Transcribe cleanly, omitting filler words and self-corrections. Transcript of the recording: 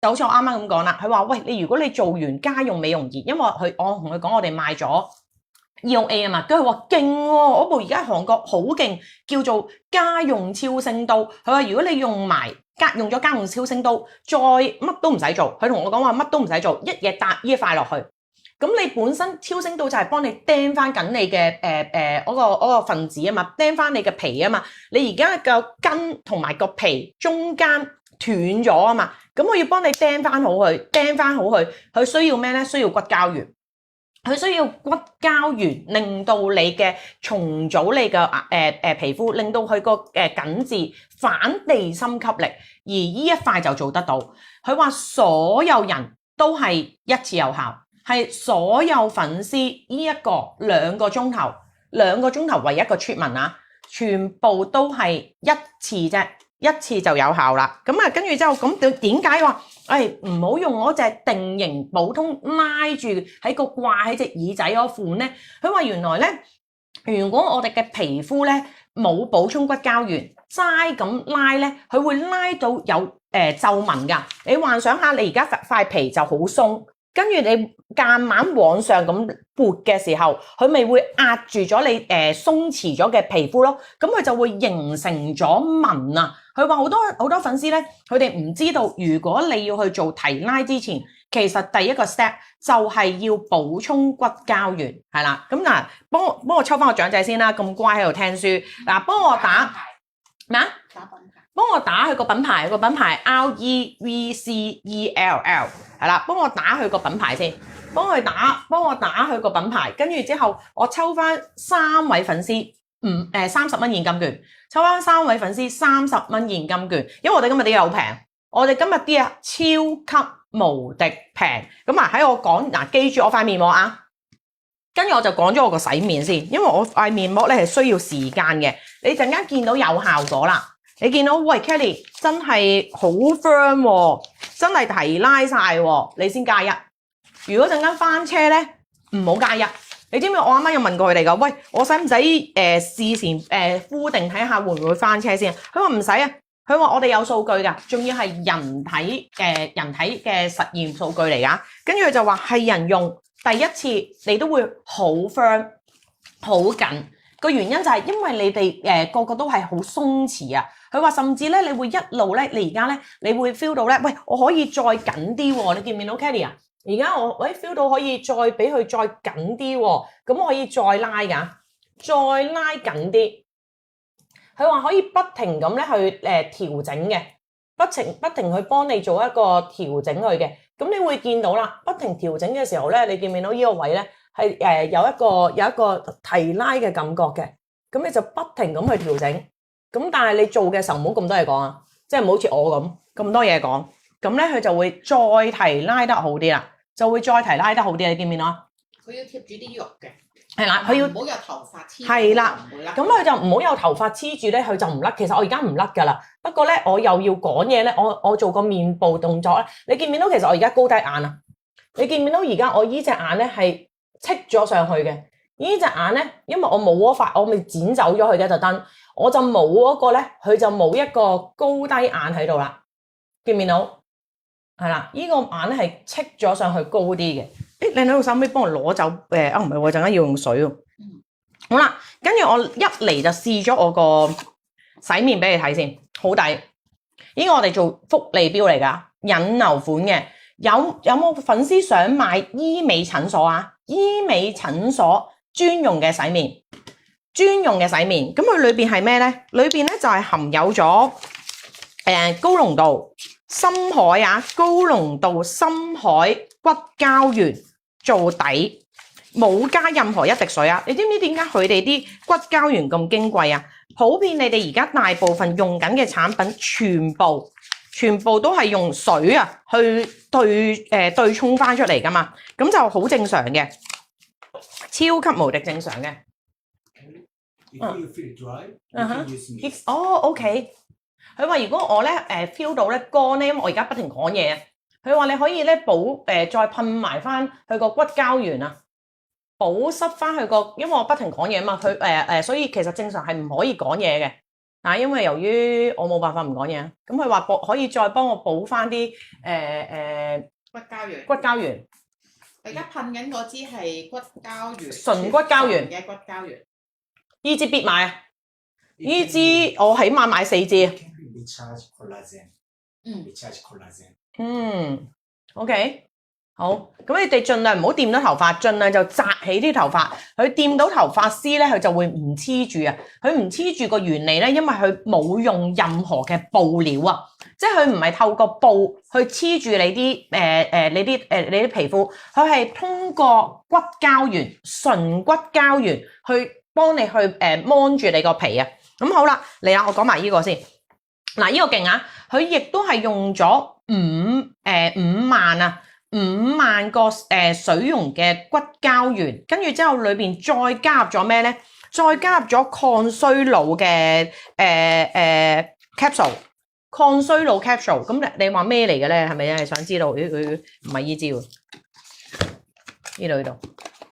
就好似我啱啱咁講啦，佢話喂，如果你做完家用美容儀，因為我同佢講我哋賣咗 EOA 啊嘛，跟住佢話勁喎，嗰部而家韓國好勁，叫做家用超聲刀。佢話如果你用咗家用超聲刀，再乜都唔使做，佢同我講話乜都唔使做，一嘢搭呢一塊落去。咁你本身超聲刀就係幫你釘翻緊你嘅嗰個分子啊嘛，釘翻你嘅皮啊嘛。你而家個根同埋個皮中間斷咗啊嘛，咁我要幫你釘翻好佢，佢需要咩咧？需要骨膠原，佢需要骨膠原，令到你嘅重組你嘅皮膚，令到佢個緊緻反地心吸力，而呢一塊就做得到。佢話所有人都係一次有效，係所有粉絲呢一個2個鐘頭為一個 treatment 啊，全部都係一次啫。一次就有效啦，咁啊跟住之後咁點解話唔好用嗰隻定型普通拉住喺個掛喺隻耳仔嗰款咧？佢話原來咧，如果我哋嘅皮膚咧冇補充骨膠原，齋咁拉咧，佢會拉到有皺紋㗎。你幻想下，你而家塊皮就好鬆，跟住你夾硬往上咁撥嘅時候，佢咪會壓住咗你鬆弛咗嘅皮膚咯，咁佢就會形成咗紋啊！佢話好多粉絲咧，佢哋唔知道，如果你要去做提拉之前，其實第一個 step 就係要補充骨膠原，係啦。咁嗱，幫我抽翻個掌仔先啦，咁乖喺度聽書。嗱，幫我打咩啊？打品牌。幫我打佢個品牌REVCELL， 係啦，幫我打佢個品牌先。幫我打佢個品牌，跟住之後我抽翻3位粉絲，30蚊現金券，抽翻3位粉絲30蚊現金券，因為我哋今日啲嘢好平，我哋今日啲嘢超級無敵平。咁啊喺我講嗱，記住我塊面膜啊，跟住我就講咗我個洗面先，因為我塊面膜咧係需要時間嘅。你陣間見到有效果啦，你見到喂 Kelly 真係好 firm 喎，真係提拉晒喎，你先加1。如果陣間翻車咧，唔好加1。你知唔知我啱啱有問過佢哋㗎？喂，我使唔使事前敷定睇下會唔會翻車先？佢話唔使啊，佢話我哋有數據㗎，仲要係人體嘅實驗數據嚟㗎。跟住佢就話係人用第一次你都會好 firm 好緊，個原因就係因為你哋個個都係好鬆弛啊。佢話甚至咧你會一路咧，你而家咧你會 feel 到咧，喂我可以再緊啲喎，你見唔見到 Kelly 啊？而家我feel 到可以再俾佢再緊啲喎，咁可以再拉㗎，再拉緊啲。佢話可以不停咁咧去調整嘅，不停去幫你做一個調整佢嘅。咁你會見到啦，不停調整嘅時候咧，你見唔見到呢個位咧係有一個提拉嘅感覺嘅。咁你就不停咁去調整。咁但係你做嘅時候唔好咁多嘢講啊，即係唔好似我咁多嘢講。咁咧佢就會再提拉得好啲啦，就會再提拉得好啲，你見唔見到啊？佢要貼住啲肉嘅，係啦，佢要唔好有頭髮黐住，係啦，咁佢就唔好有頭髮黐住咧，佢就唔甩。其實我而家唔甩㗎啦，不過咧我又要講嘢咧，我做個面部動作咧，你見唔見到其實我而家高低眼啊？你見唔見到而家我依隻眼咧係戚咗上去嘅？呢隻眼咧，因為我冇嗰塊，我咪剪走咗佢嘅特登，我就冇嗰個咧，佢就冇一個高低眼喺度啦，見唔見到？係啦，呢個眼咧係戚咗上去高啲嘅。誒，你喺度手尾幫我攞走唔係喎，陣間要用水喎。好啦，跟住我一嚟就試咗我個洗面俾你睇先，好抵。呢個我哋做福利標嚟㗎，引流款嘅。有冇粉絲想買醫美診所啊？醫美診所專用嘅洗面，咁佢裏邊係咩咧？裏邊咧就係含有咗高濃度深海啊，高濃度深海骨膠原做底，冇加任何一滴水啊！你知唔知點解佢哋啲骨膠原咁矜貴啊？普遍你哋而家大部分用緊嘅產品，全部都係用水啊去對沖翻出嚟噶嘛，咁就好正常嘅，超級無敵正常嘅。OK。佢話如果我咧feel 到咧乾咧，因為我而家不停講嘢，佢話你可以咧再噴埋翻佢個骨膠原啊，保濕翻佢個，因為我不停講嘢啊嘛，佢所以其實正常係唔可以講嘢嘅，但係因為由於我冇辦法唔講嘢，咁佢話可以再幫我補翻啲骨膠原。骨膠原。而家噴緊嗰支係骨膠原，純骨膠原嘅骨膠原。呢支必買啊！呢支我起碼買4支。OK， 好。咁你哋盡量唔好掂到頭髮，盡量就紮起啲頭髮。佢掂到頭髮絲咧，佢就會唔黐住啊。佢唔黐住個原理咧，因為佢冇用任何嘅布料啊，即係佢唔係透過布去黐住你啲你啲皮膚，佢係通過骨膠原、純骨膠原去幫你去蒙住你個皮啊。咁好啦，嚟啦，我講埋呢個先。嗱，呢個勁啊！佢亦都係用咗5萬個水溶嘅骨膠原，跟住之後裏邊再加入咗咩咧？再加入咗抗衰老嘅capsule， 抗衰老 capsule。咁你話咩嚟嘅咧？係咪想知道？佢唔係呢招，呢度。